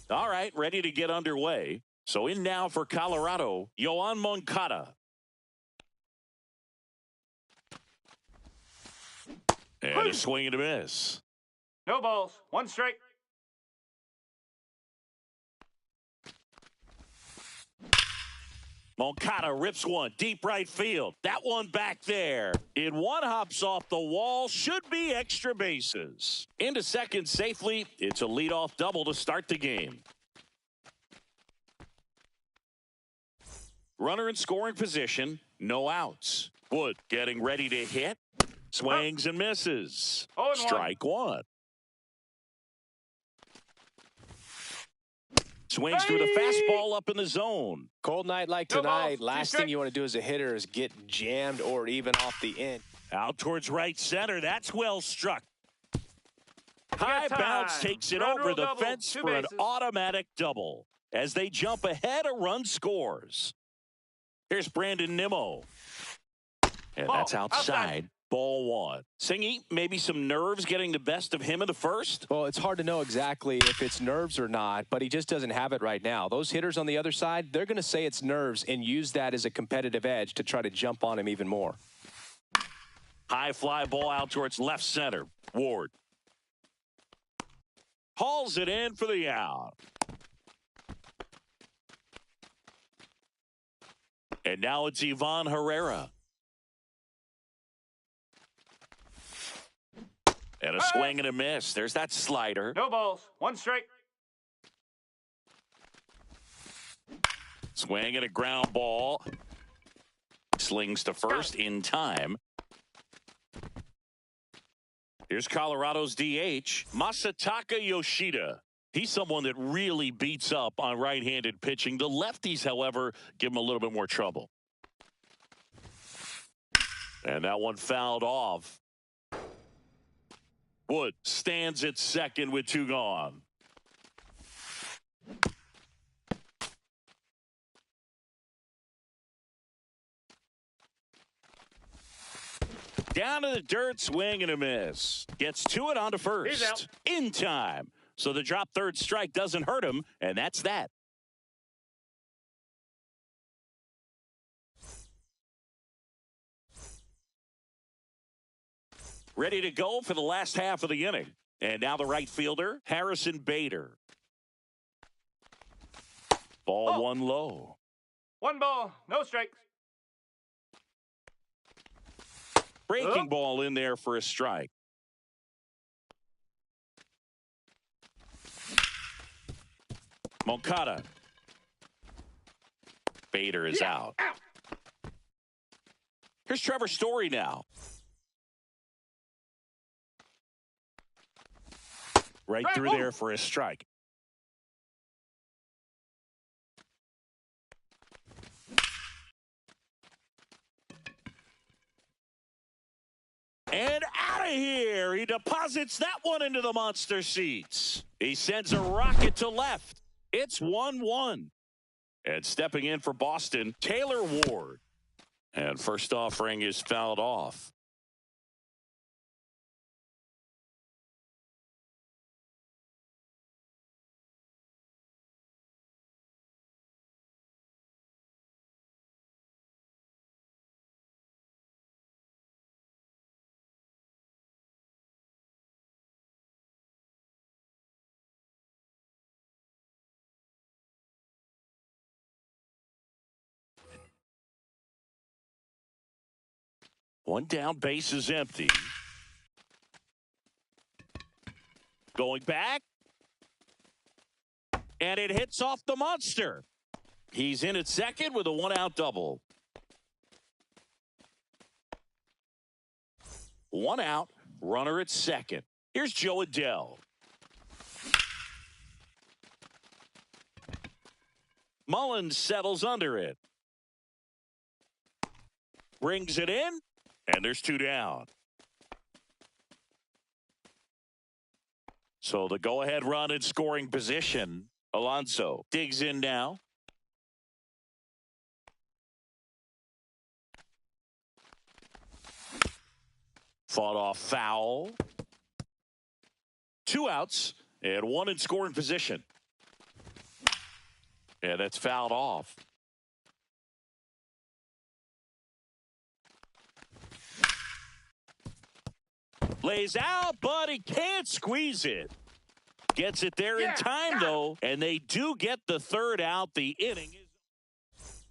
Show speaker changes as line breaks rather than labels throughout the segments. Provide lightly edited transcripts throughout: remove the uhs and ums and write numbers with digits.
All right, ready to get underway. So in now for Colorado, Yoan Moncada. And a swing and a miss.
No balls. One strike.
Moncada rips one deep right field. That one back there. In one hops off the wall. Should be extra bases. Into second safely. It's a leadoff double to start the game. Runner in scoring position. No outs. Wood getting ready to hit. Swings and misses. Strike one. Swings through the fastball up in the zone.
Cold night like tonight, last thing you want to do as a hitter is get jammed or even off the end.
Out towards right center. That's well struck. High bounce takes it over the fence for an automatic double. As they jump ahead, a run scores. Here's Brandon Nimmo. And that's outside. Ball one. Singy, maybe some nerves getting the best of him in the first?
Well, it's hard to know exactly if it's nerves or not, but he just doesn't have it right now. Those hitters on the other side, they're going to say it's nerves and use that as a competitive edge to try to jump on him even more.
High fly ball out towards left center. Ward hauls it in for the out. And now it's Ivan Herrera. And a swing and a miss. There's that slider.
No balls. One strike.
Swing and a ground ball. Slings to first in time. Here's Colorado's DH, Masataka Yoshida. He's someone that really beats up on right-handed pitching. The lefties, however, give him a little bit more trouble. And that one fouled off. Wood stands at second with two gone. Down to the dirt, swing and a miss. Gets to it onto first. In time. So the drop third strike doesn't hurt him, and that's that. Ready to go for the last half of the inning. And now the right fielder, Harrison Bader. Ball one low.
One ball, no strikes.
Breaking ball in there for a strike. Moncada. Bader is out. Here's Trevor Story now. Right through there for a strike. And out of here. He deposits that one into the monster seats. He sends a rocket to left. It's 1-1. And stepping in for Boston, Taylor Ward. And first offering is fouled off. One down, base is empty. Going back. And it hits off the monster. He's in at second with a one-out double. One out, runner at second. Here's Joe Adell. Mullins settles under it. Brings it in. And there's two down. So the go-ahead run in scoring position. Alonso digs in now. Fought off foul. Two outs and one in scoring position. Yeah, that's fouled off. Lays out, but he can't squeeze it. Gets it there in time, though, and they do get the third out. The inning is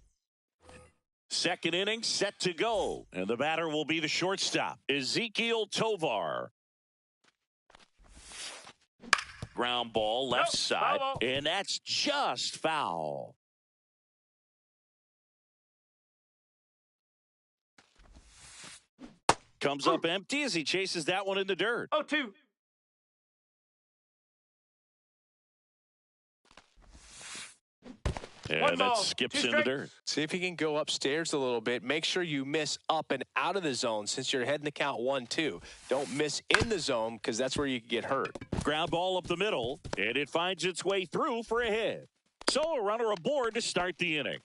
second inning set to go, and the batter will be the shortstop, Ezequiel Tovar. Ground ball left side, and that's just foul. Comes up empty as he chases that one in the dirt.
0-2.
And that skips in the dirt.
See if he can go upstairs a little bit. Make sure you miss up and out of the zone since you're heading to count 1-2. Don't miss in the zone because that's where you can get hurt.
Ground ball up the middle, and it finds its way through for a hit. So a runner aboard to start the inning.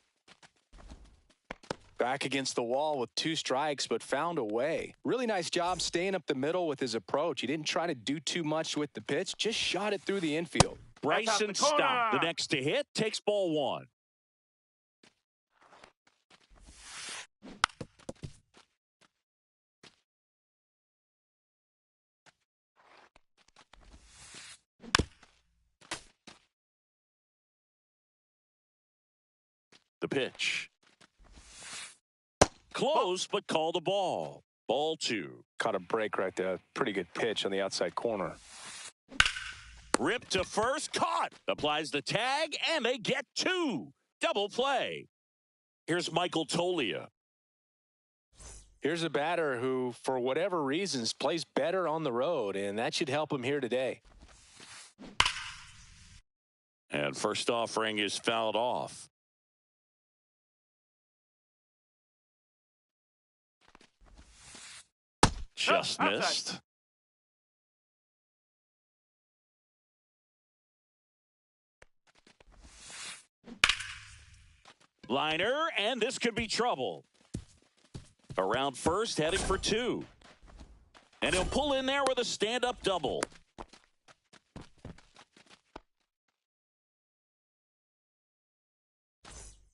Back against the wall with 2 strikes, but found a way. Really nice job staying up the middle with his approach. He didn't try to do too much with the pitch, just shot it through the infield.
Bryson Stott, the next to hit, takes ball 1. The pitch. Close, but called a ball. Ball 2.
Caught a break right there. Pretty good pitch on the outside corner.
Ripped to first, caught. Applies the tag, and they get 2. Double play. Here's Michael Toglia.
Here's a batter who, for whatever reasons, plays better on the road, and that should help him here today.
And first offering is fouled off. Just missed. Liner, and this could be trouble. Around first, heading for 2. And he'll pull in there with a stand-up double.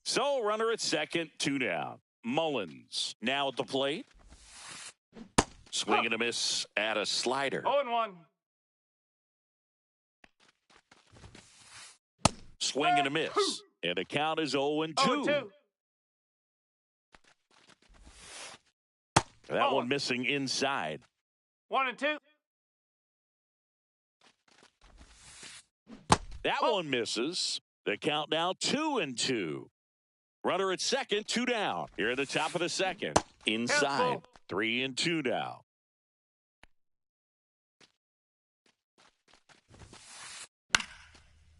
So, runner at second, 2 down. Mullins now at the plate. Swing and a miss at a slider.
0-1.
Swing and a miss. And the count is 0-2.
0-2.
That one missing inside.
1-2.
That one misses. The count now 2-2. Runner at second, 2 down. Here at the top of the second. Inside. 3-2 now.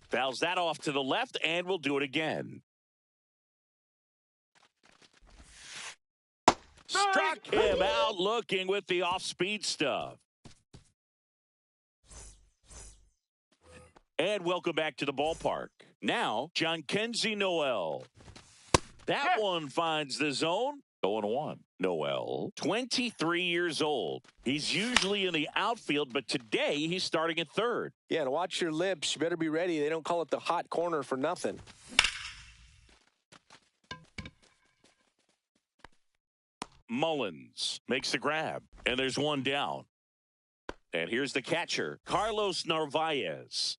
Fouls that off to the left, and we'll do it again. Struck him out looking with the off-speed stuff. And welcome back to the ballpark. Now, Jhonkensy Noel. That one finds the zone. 0-1. Noel, 23 years old. He's usually in the outfield, but today he's starting at third.
Yeah, and watch your lips. You better be ready. They don't call it the hot corner for nothing.
Mullins makes the grab, and there's 1 down. And here's the catcher, Carlos Narvaez.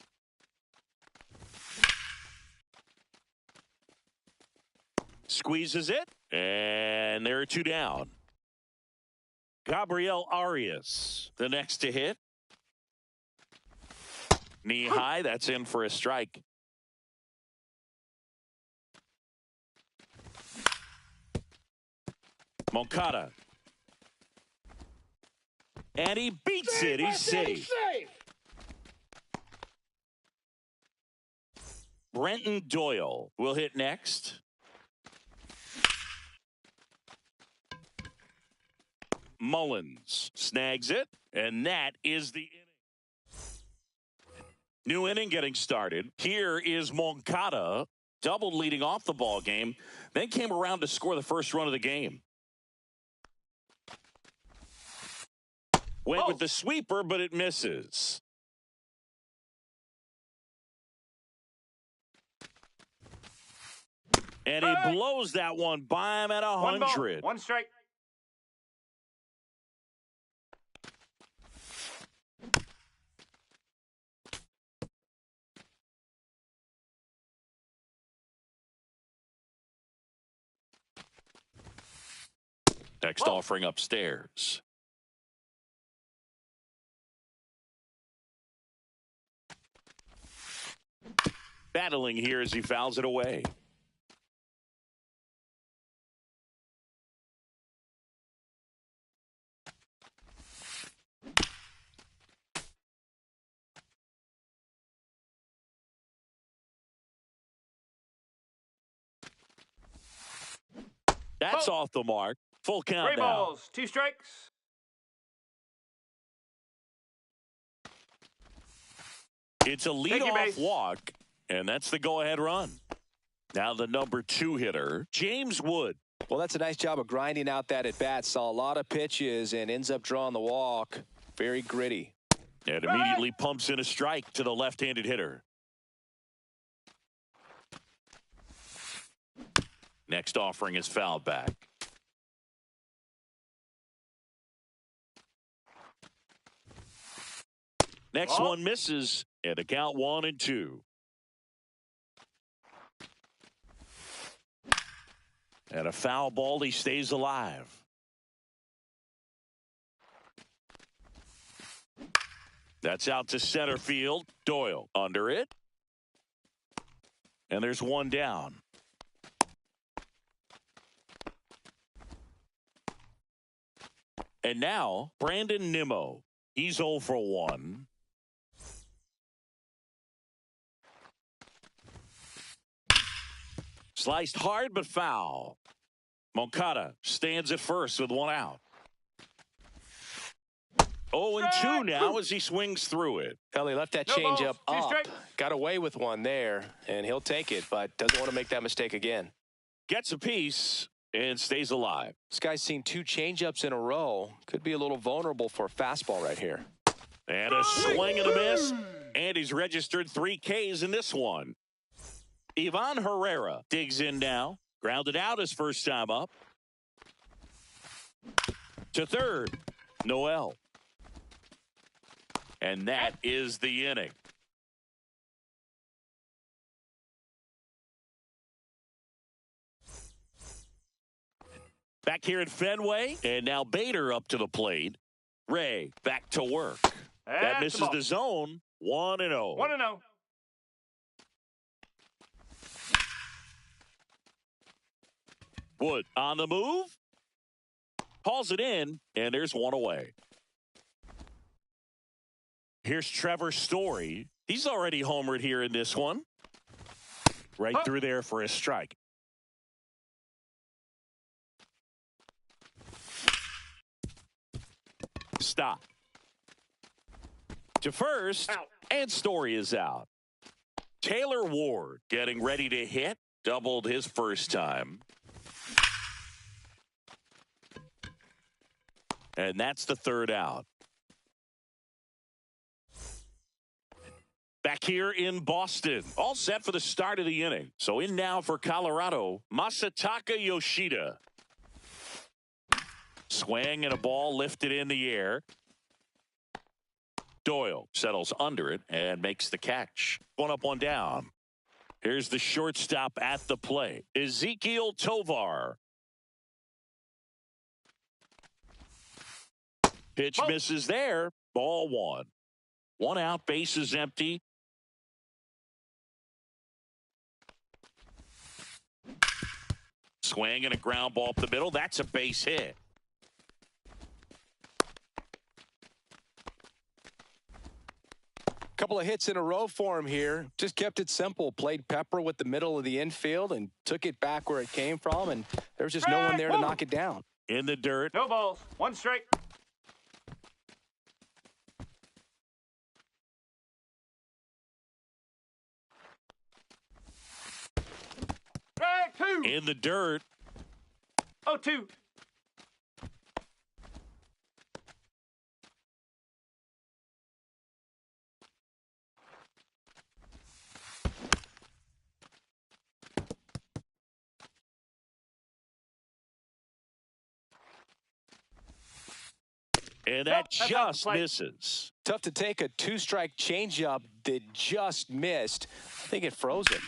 Squeezes it, and there are 2 down. Gabriel Arias, the next to hit. Knee high, that's in for a strike. Moncada. And he beats it. He's safe. Brenton Doyle will hit next. Mullins snags it, and that is the inning. New inning getting started. Here is Moncada, doubled leading off the ball game, then came around to score the first run of the game. Went with the sweeper, but it misses. And he blows that one by him at 100.
1 strike.
Next offering upstairs. Battling here as he fouls it away. That's off the mark. Full count
3 balls, 2 strikes.
It's a leadoff walk, and that's the go-ahead run. Now the number 2 hitter, James Wood.
Well, that's a nice job of grinding out that at-bat. Saw a lot of pitches and ends up drawing the walk. Very gritty.
And immediately pumps in a strike to the left-handed hitter. Next offering is fouled back. Next one misses, and a count 1-2. And a foul ball, he stays alive. That's out to center field. Doyle under it. And there's one down. And now, Brandon Nimmo. He's 0 for 1. Sliced hard but foul. Moncada stands at first with 1 out. 0-2 now as he swings through it.
Well, he left that changeup up. Got away with one there, and he'll take it, but doesn't want to make that mistake again.
Gets a piece and stays alive.
This guy's seen 2 changeups in a row. Could be a little vulnerable for a fastball right here.
And a swing and a miss. And he's registered 3 Ks in this one. Ivan Herrera digs in now. Grounded out his first time up. To third, Noel. And that is the inning. Back here at Fenway, and now Bader up to the plate. Ray back to work. That misses the zone. 1-0.
1-0.
Wood on the move. Calls it in, and there's one away. Here's Trevor Story. He's already homered here in this one. Right through there for a strike. Stop. To first, and Story is out. Taylor Ward getting ready to hit. Doubled his first time. And that's the 3rd out. Back here in Boston, all set for the start of the inning. So in now for Colorado, Masataka Yoshida. Swing and a ball lifted in the air. Doyle settles under it and makes the catch. 1 up, 1 down. Here's the shortstop at the plate, Ezequiel Tovar. Pitch misses there. Ball 1. 1 out, bases empty. Swing and a ground ball up the middle. That's a base hit.
Couple of hits in a row for him here. Just kept it simple. Played Pepper with the middle of the infield and took it back where it came from, and there was just no one there to knock it down.
In the dirt.
No balls. 1 strike. Strike 2.
In the dirt.
0-2.
And that
Nope, that's out
just
of play.
misses.
Tough to take a two-strike changeup that just missed. I think it froze him.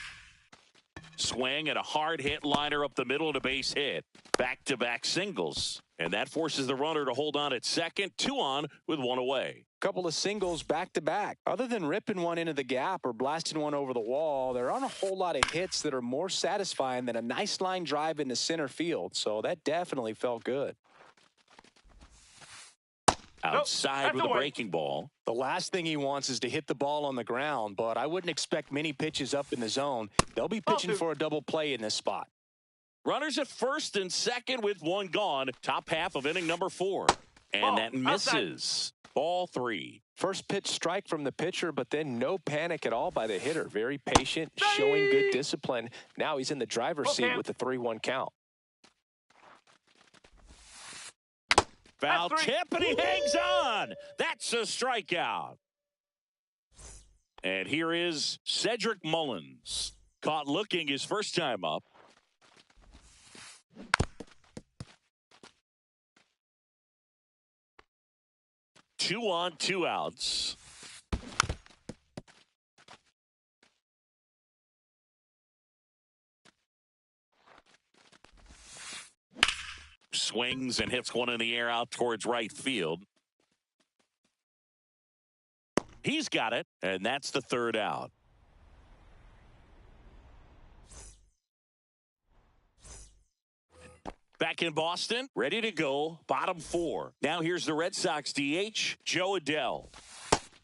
Swing and a hard hit liner up the middle to base hit. Back-to-back singles. And that forces the runner to hold on at second. 2 on with 1 away.
Couple of singles back-to-back. Other than ripping one into the gap or blasting one over the wall, there aren't a whole lot of hits that are more satisfying than a nice line drive into center field. So that definitely felt good.
Outside
Nope,
with a
away.
breaking ball.
The last thing he wants is to hit the ball on the ground, but I wouldn't expect many pitches up in the zone. They'll be pitching for a double play in this spot.
Runners at first and second with 1 gone. Top half of inning number 4. And
Ball,
that misses. Ball 3.
First pitch strike from the pitcher, but then no panic at all by the hitter. Very patient, showing good discipline. Now he's in the driver's seat with the 3-1 count.
Foul tip, and he hangs on. That's a strikeout. And here is Cedric Mullins. Caught looking his first time up. Two on, 2 outs. Swings and hits one in the air out towards right field. He's got it, and that's the 3rd out. Back in Boston, ready to go, bottom 4. Now here's the Red Sox DH, Jo Adell.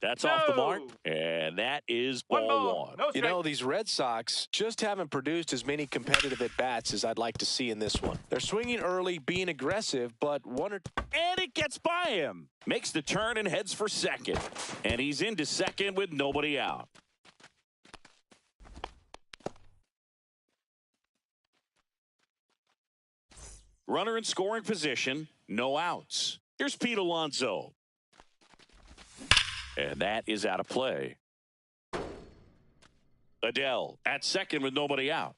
That's off the mark, and that is ball 1.
No
You
strike.
know, these Red Sox just haven't produced as many competitive at-bats as I'd like to see in this one. They're swinging early, being aggressive, but
And it gets by him. Makes the turn and heads for second. And he's into second with nobody out. Runner in scoring position, no outs. Here's Pete Alonso. And that is out of play. Adell at second with nobody out.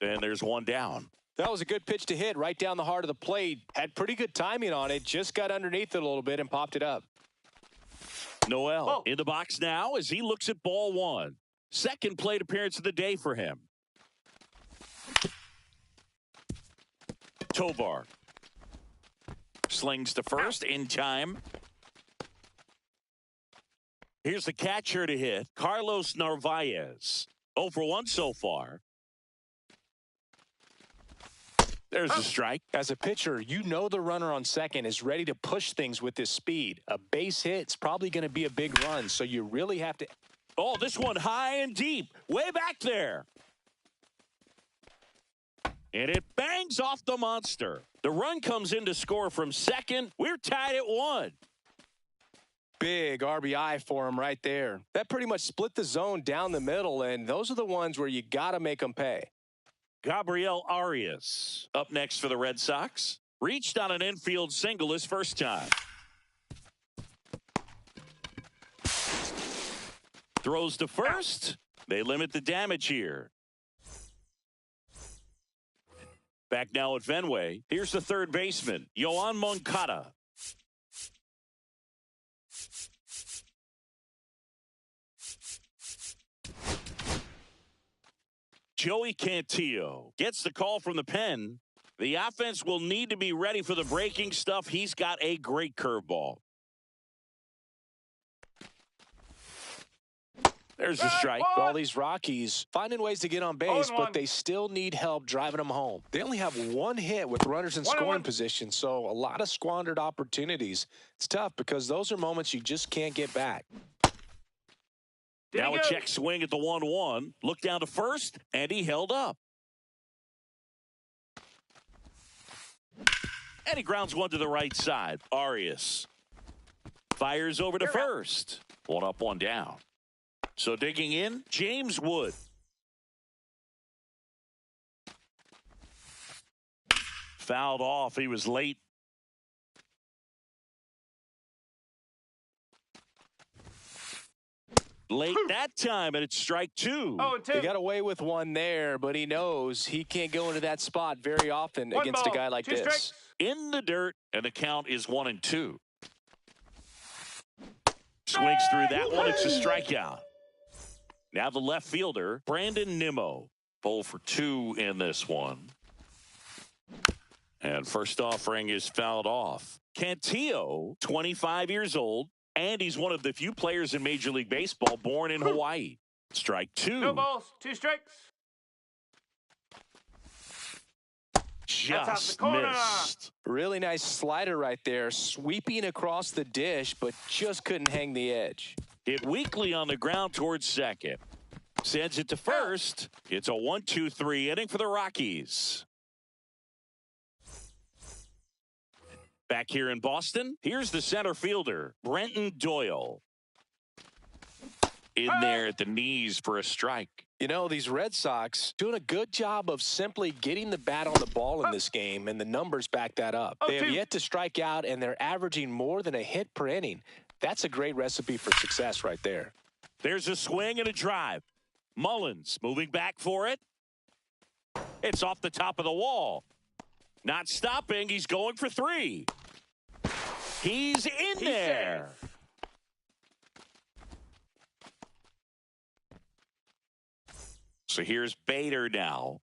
And there's 1 down.
that was a good pitch to hit right down the heart of the plate. Had pretty good timing on it. Just got underneath it a little bit and popped it up.
Noel in the box now as he looks at ball 1. Second plate appearance of the day for him. Tovar slings to first in time. Here's the catcher to hit, Carlos Narvaez. 0 for 1 so far. There's a strike.
As a pitcher, you know the runner on second is ready to push things with his speed. A base hit's probably going to be a big run, so you really have to.
Oh, this one high and deep, way back there. And it bangs off the monster. The run comes in to score from second. We're tied at 1.
Big RBI for him right there. That pretty much split the zone down the middle, and those are the ones where you got to make them pay.
Gabriel Arias up next for the Red Sox. Reached on an infield single his first time. Throws to first. They limit the damage here. Back now at Fenway. Here's the third baseman, Yoan Moncada. Joey Cantillo gets the call from the pen. The offense will need to be ready for the breaking stuff. He's got a great curveball. There's a strike.
All these Rockies finding ways to get on base, but they still need help driving them home. They only have 1 hit with runners in scoring position, so a lot of squandered opportunities. It's tough because those are moments you just can't get back.
Now a check swing at the 1-1. Look down to first, and he held up. And he grounds one to the right side. Arias fires over to first. 1 up, 1 down. So digging in, James Wood. Fouled off. He was late. Late that time, and it's strike 2.
Oh, and 2.
He got away with one there, but he knows he can't go into that spot very often against a guy like this.
Strikes.
In the dirt, and the count is 1-2. Swings through that one. It's a strikeout. Now the left fielder, Brandon Nimmo. 0 for 2 in this one. And first offering is fouled off. Cantillo, 25 years old, and he's one of the few players in Major League Baseball born in Hawaii. Strike 2.
No balls, 2 strikes.
Just missed.
Really nice slider right there, sweeping across the dish, but just couldn't hang the edge.
Hit weakly on the ground towards second. Sends it to first. It's a 1-2-3 inning for the Rockies. Back here in Boston, here's the center fielder, Brenton Doyle. In there at the knees for a strike.
You know, these Red Sox doing a good job of simply getting the bat on the ball in this game, and the numbers back that up. They have yet to strike out, and they're averaging more than a hit per inning. That's a great recipe for success right there.
There's a swing and a drive. Mullins moving back for it. It's off the top of the wall. Not stopping. He's going for 3. He's in there. So here's Bader now.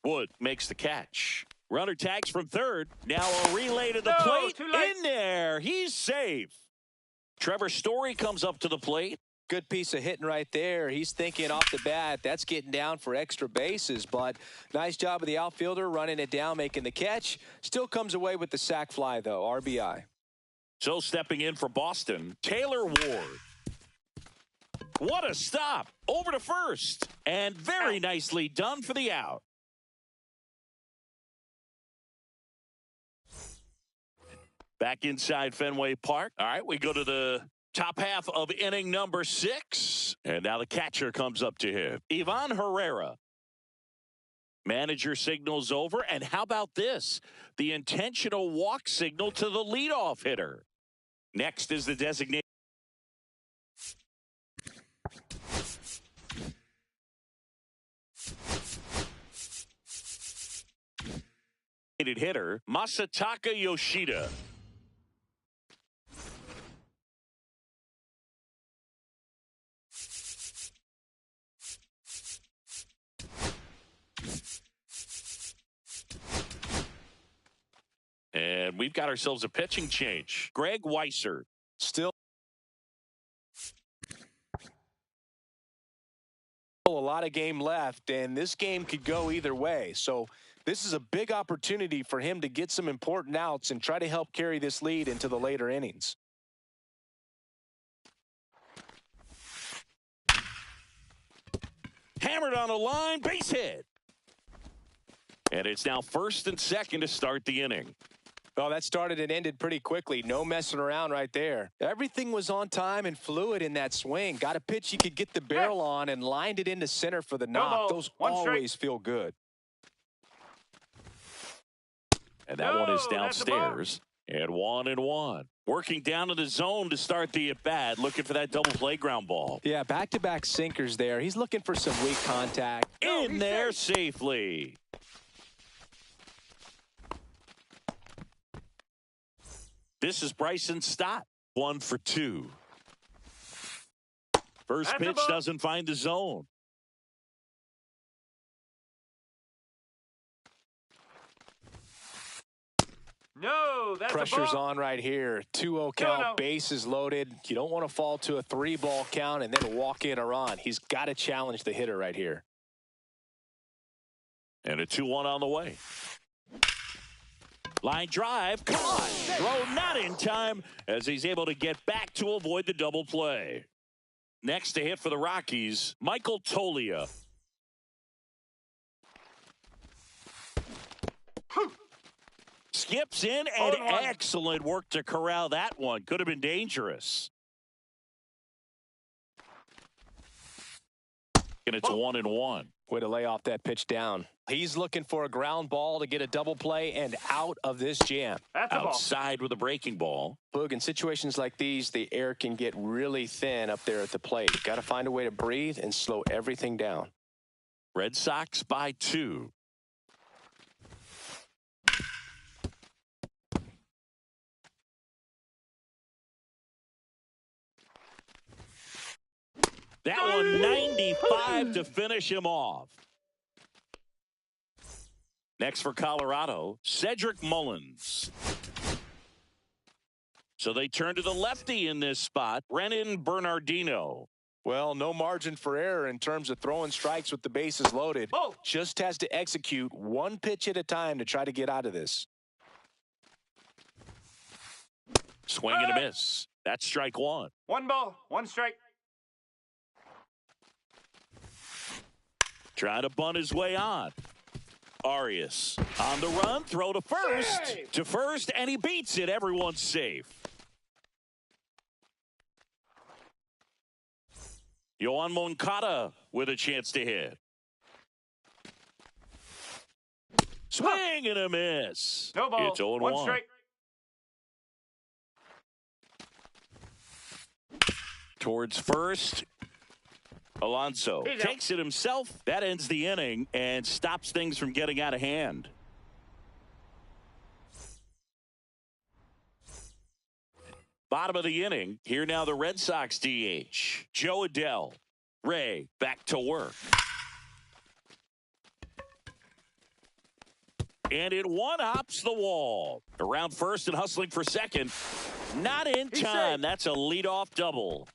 Wood makes the catch. Runner tags from third. Now a relay to the plate. In there. He's safe. Trevor Story comes up to the plate.
Good piece of hitting right there. He's thinking off the bat, that's getting down for extra bases, but nice job of the outfielder running it down, making the catch. Still comes away with the sac fly, though, RBI.
So stepping in for Boston, Taylor Ward. What a stop. Over to first. And very nicely done for the out. Back inside Fenway Park. All right, we go to the top half of inning number 6. And now the catcher comes up to him. Ivan Herrera. Manager signals over. And how about this? The intentional walk signal to the leadoff hitter. Next is the designated hitter, Masataka Yoshida. And we've got ourselves a pitching change. Greg Weissert.
Still a lot of game left, and this game could go either way. So this is a big opportunity for him to get some important outs and try to help carry this lead into the later innings.
Hammered on a line, base hit. And it's now first and second to start the inning.
Well, that started and ended pretty quickly. No messing around right there. Everything was on time and fluid in that swing. Got a pitch you could get the barrel on and lined it into center for the knock. Those always feel good.
And that one is downstairs. And 1-1. Working down to the zone to start the at-bat. Looking for that double play ground ball.
Yeah, back-to-back sinkers there. He's looking for some weak contact.
In there safely. This is Bryson Stott. 1 for 2. First pitch doesn't find the zone.
No, that's
pressure's on right here. 2-0 count, bases loaded. You don't want to fall to a 3-ball count and then walk in a run. He's got to challenge the hitter right here.
And a 2-1 on the way. Line drive, come on. Throw not in time as he's able to get back to avoid the double play. Next to hit for the Rockies, Michael Toglia. Skips in, and excellent work to corral that one. Could have been dangerous. And it's 1-1.
Way to lay off that pitch down. He's looking for a ground ball to get a double play and out of this jam.
That's a ball.
Outside with a breaking ball.
Boog, in situations like these, the air can get really thin up there at the plate. Got to find a way to breathe and slow everything down.
Red Sox by 2. That one 95 to finish him off. Next for Colorado, Cedric Mullins. So they turn to the lefty in this spot, Brennan Bernardino.
Well, no margin for error in terms of throwing strikes with the bases loaded.
Oh.
Just has to execute one pitch at a time to try to get out of this.
Swing and a miss. That's strike 1.
1 ball, 1 strike.
Trying to bunt his way on. Arias on the run, throw to first, and he beats it. Everyone's safe. Yoan Moncada with a chance to hit. Swing and a miss.
No ball,
It's 0-1.
1 strike.
Towards first. Alonso takes it himself. That ends the inning and stops things from getting out of hand. Bottom of the inning. Here now the Red Sox DH. Joe Adell. Ray back to work. And it one-hops the wall. Around first and hustling for second. Not in time. That's a leadoff double.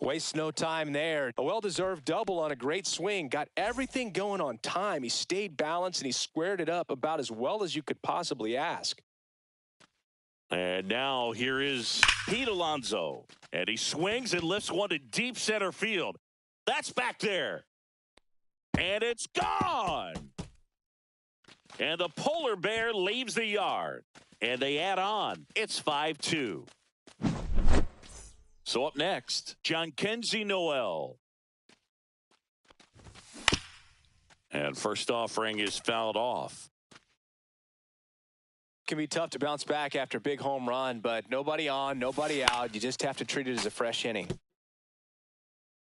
Wastes no time there. A well-deserved double on a great swing. Got everything going on time. He stayed balanced and he squared it up about as well as you could possibly ask.
And now here is Pete Alonso. And he swings and lifts one to deep center field. That's back there. And it's gone. And the polar bear leaves the yard. And they add on. It's 5-2. So up next, Jhonkensy Noel. And first offering is fouled off.
Can be tough to bounce back after a big home run, but nobody on, nobody out. You just have to treat it as a fresh inning.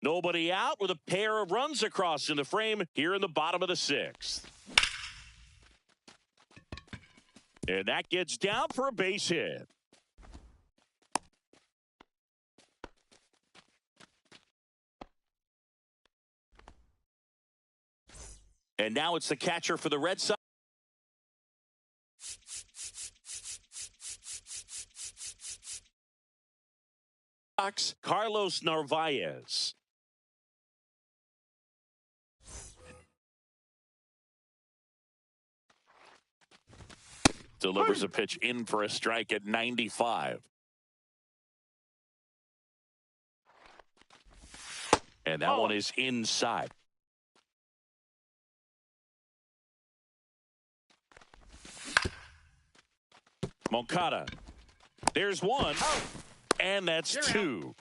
Nobody out with a pair of runs across in the frame here in the bottom of the 6th. And that gets down for a base hit. And now it's the catcher for the Red Sox. Carlos Narvaez. Delivers a pitch in for a strike at 95. And that one is inside. Moncada. There's one. And that's 2.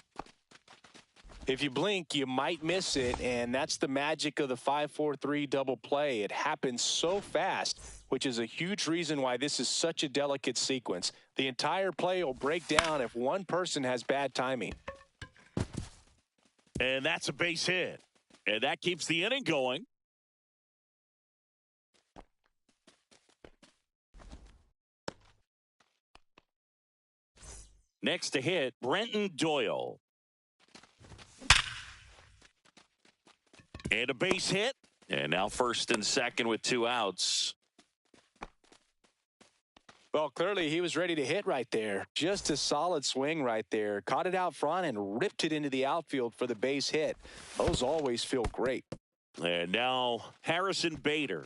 If you blink, you might miss it, and that's the magic of the 5-4-3 double play. It happens so fast, which is a huge reason why this is such a delicate sequence. The entire play will break down if one person has bad timing.
And that's a base hit. And that keeps the inning going. Next to hit, Brenton Doyle. And a base hit. And now first and second with 2 outs.
Well, clearly he was ready to hit right there. Just a solid swing right there. Caught it out front and ripped it into the outfield for the base hit. Those always feel great.
And now Harrison Bader.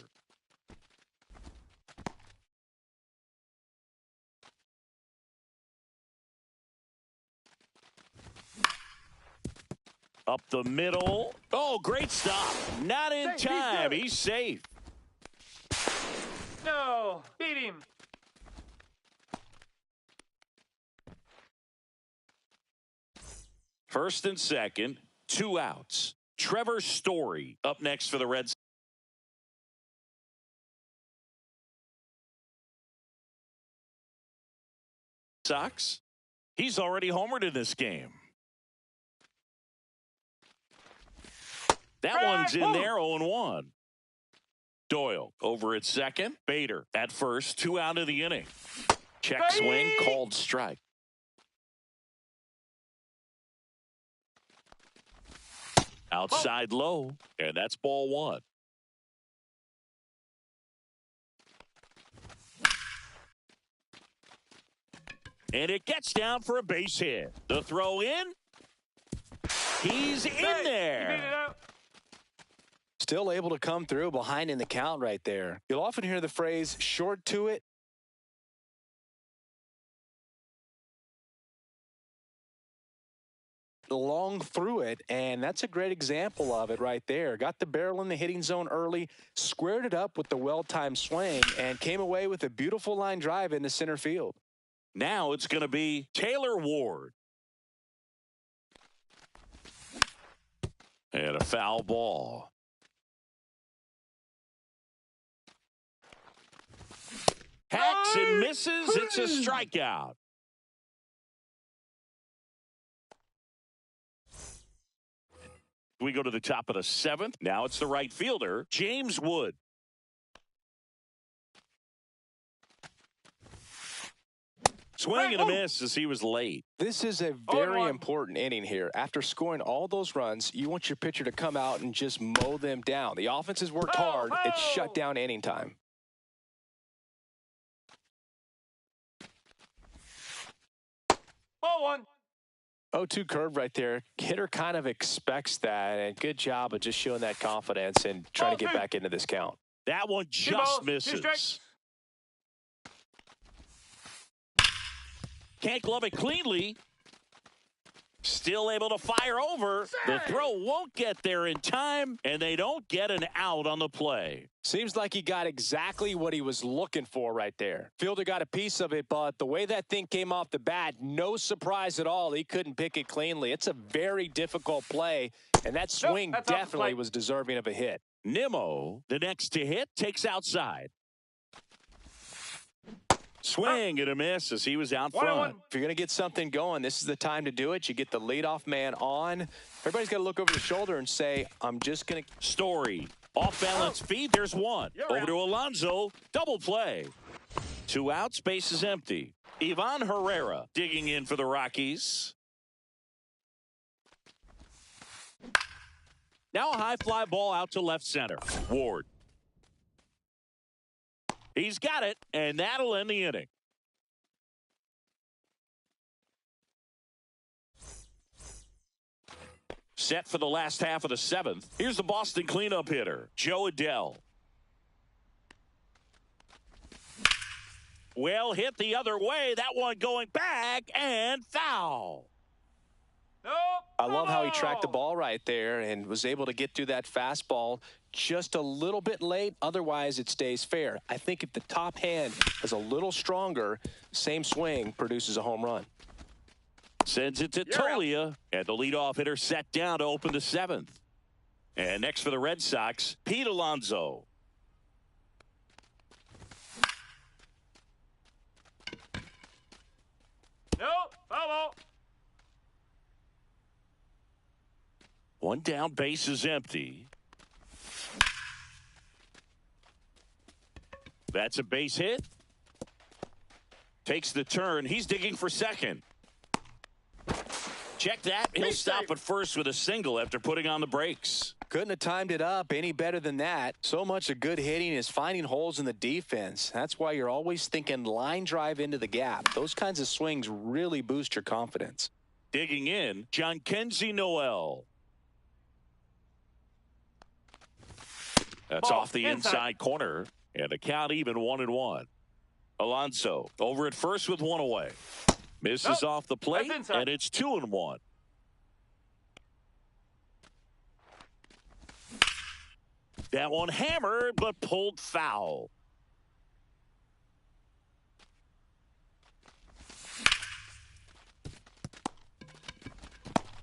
Up the middle. Oh, great stop. Not in time. He's safe.
No, beat him.
First and second, 2 outs. Trevor Story up next for the Red Sox. Sox. He's already homered in this game. That one's in there, 0-1. Doyle over at second. Bader at first. 2 out of the inning. Check swing, called strike. Outside low, and that's ball 1. And it gets down for a base hit. The throw in. He's in there.
Still able to come through behind in the count right there. You'll often hear the phrase, short to it. Long through it, and that's a great example of it right there. Got the barrel in the hitting zone early, squared it up with the well-timed swing, and came away with a beautiful line drive into center field.
Now it's going to be Taylor Ward. And a foul ball. Hacks and misses. It's a strikeout. We go to the top of the 7th. Now it's the right fielder, James Wood. Swing and a miss as he was late.
This is a very important inning here. After scoring all those runs, you want your pitcher to come out and just mow them down. The offense has worked hard. It's shut down inning time.
Ball 1.
0-2 curve right there. Hitter kind of expects that, and good job of just showing that confidence and trying to get back into this count.
That one just misses. Can't glove it cleanly. Still able to fire over. The throw won't get there in time, and they don't get an out on the play.
Seems like he got exactly what he was looking for right there. Fielder got a piece of it, but the way that thing came off the bat, no surprise at all. He couldn't pick it cleanly. It's a very difficult play, and that swing definitely was deserving of a hit.
Nimmo, the next to hit, takes outside. Swing and a miss as he was out front.
If you're going to get something going, this is the time to do it. You get the leadoff man on. Everybody's got to look over the shoulder and say, I'm just going to.
Story. Off balance feed. There's one. Over to Alonso. Double play. 2 outs. Base is empty. Ivan Herrera digging in for the Rockies. Now a high fly ball out to left center. Ward. He's got it, and that'll end the inning. Set for the last half of the 7th. Here's the Boston cleanup hitter, Joe Adell. Well hit the other way. That one going back and foul.
I love how he tracked the ball right there and was able to get through that fastball just a little bit late. Otherwise, it stays fair. I think if the top hand is a little stronger, same swing produces a home run.
Sends it to Tolia, and the leadoff hitter set down to open the 7th. And next for the Red Sox, Pete Alonso.
Foul.
One down, base is empty. That's a base hit. Takes the turn. He's digging for second. Check that. He'll stop at first with a single after putting on the brakes.
Couldn't have timed it up any better than that. So much of good hitting is finding holes in the defense. That's why you're always thinking line drive into the gap. Those kinds of swings really boost your confidence.
Digging in, Jhonkensy Noel. That's off the inside corner, and the count even 1-1. Alonso over at first with one away. Misses off the plate, and it's 2-1. That one hammered, but pulled foul.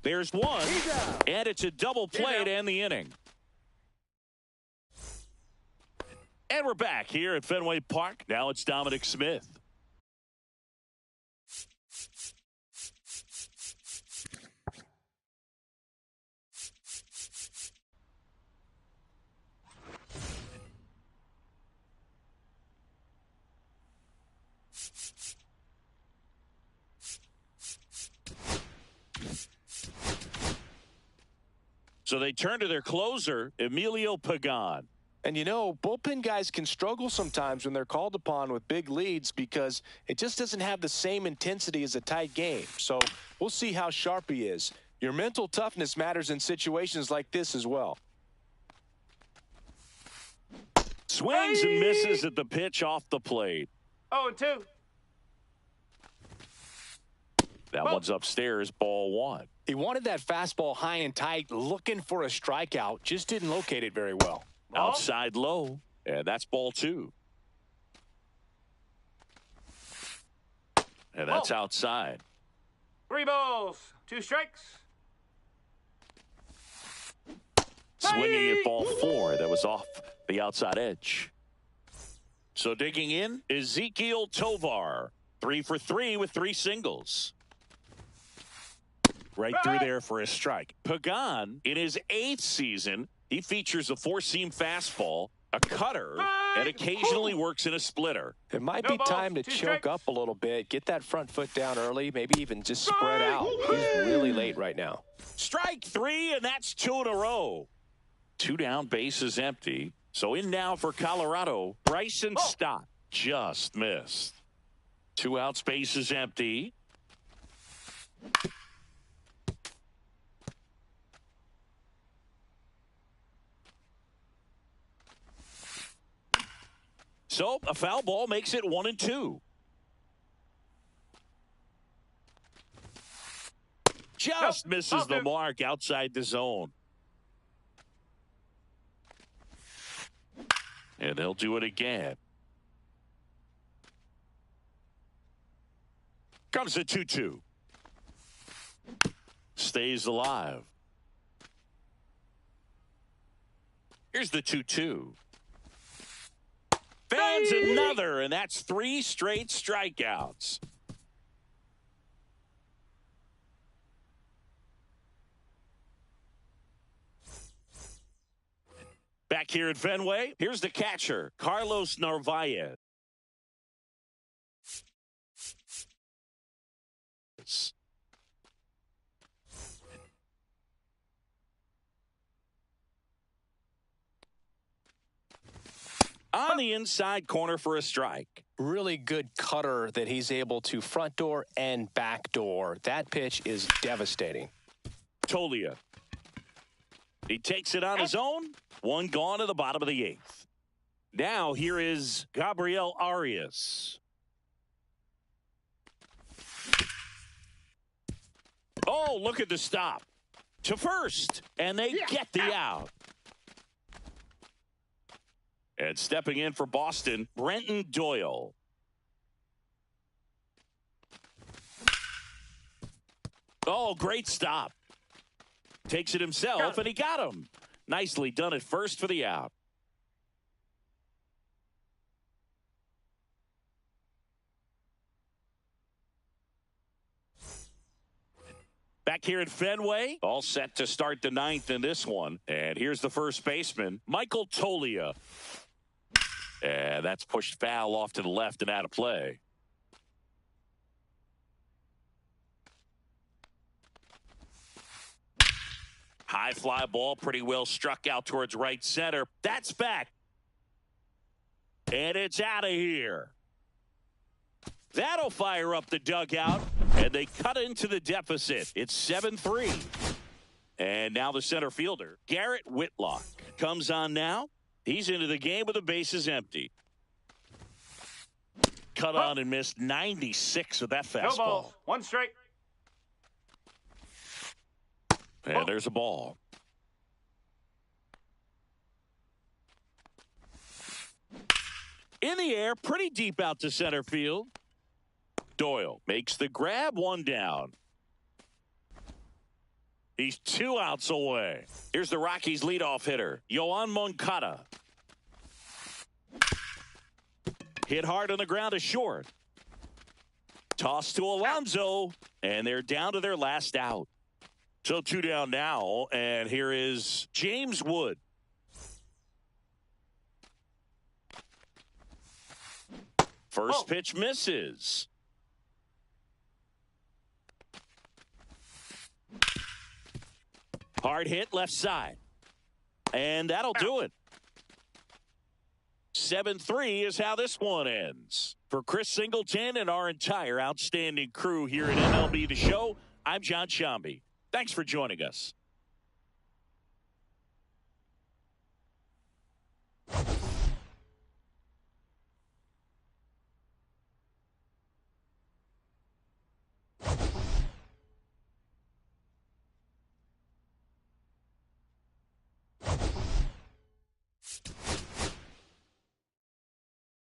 There's one, and it's a double play to end the inning. And we're back here at Fenway Park. Now it's Dominic Smith. So they turn to their closer, Emilio Pagan.
And, you know, bullpen guys can struggle sometimes when they're called upon with big leads because it just doesn't have the same intensity as a tight game. So we'll see how sharp he is. Your mental toughness matters in situations like this as well.
Swings and misses at the pitch off the plate.
0-2.
That one's upstairs, ball one.
He wanted that fastball high and tight, looking for a strikeout, just didn't locate it very well.
Outside low, and that's ball two. And that's outside.
3 balls, 2 strikes.
Swinging at ball four. That was off the outside edge. So digging in, Ezequiel Tovar. 3 for 3 with 3 singles. Right through there for a strike. Pagan, in his 8th season, he features a 4-seam fastball, a cutter, and occasionally works in a splitter.
It might be time to choke up a little bit, get that front foot down early, maybe even just spread out. He's really late right now.
Strike 3, and that's 2 in a row. 2 down, bases empty. So in now for Colorado, Bryson Stott just missed. 2 outs, bases empty. So a foul ball makes it 1-2. Just misses the mark outside the zone. And they'll do it again. Comes the 2-2. Stays alive. Here's the 2-2. Fans another, and that's 3 straight strikeouts. Back here at Fenway, here's the catcher, Carlos Narvaez. On the inside corner for a strike.
Really good cutter that he's able to front door and back door. That pitch is devastating.
Tolia. He takes it on his own. 1 gone to the bottom of the 8th. Now here is Gabriel Arias. Oh, look at the stop. To first. And they get the out. And stepping in for Boston, Brenton Doyle. Oh, great stop. Takes it himself, and he got him. Nicely done at first for the out. Back here at Fenway, all set to start the 9th in this one. And here's the first baseman, Michael Tolia. And that's pushed foul off to the left and out of play. High fly ball, pretty well struck out towards right center. That's back. And it's out of here. That'll fire up the dugout, and they cut into the deficit. It's 7-3. And now the center fielder, Garrett Whitlock, comes on now. He's into the game with the bases empty. Cut on and missed 96 with that fastball.
No balls, 1 strike.
And there's a ball. In the air, pretty deep out to center field. Doyle makes the grab, 1 down. He's 2 outs away. Here's the Rockies' leadoff hitter, Yoan Moncada. Hit hard on the ground to short. Toss to Alonso, and they're down to their last out. So 2 down now, and here is James Wood. First pitch misses. Hard hit left side. And that'll do it. 7-3 is how this one ends. For Chris Singleton and our entire outstanding crew here at MLB The Show, I'm John Sciambi. Thanks for joining us.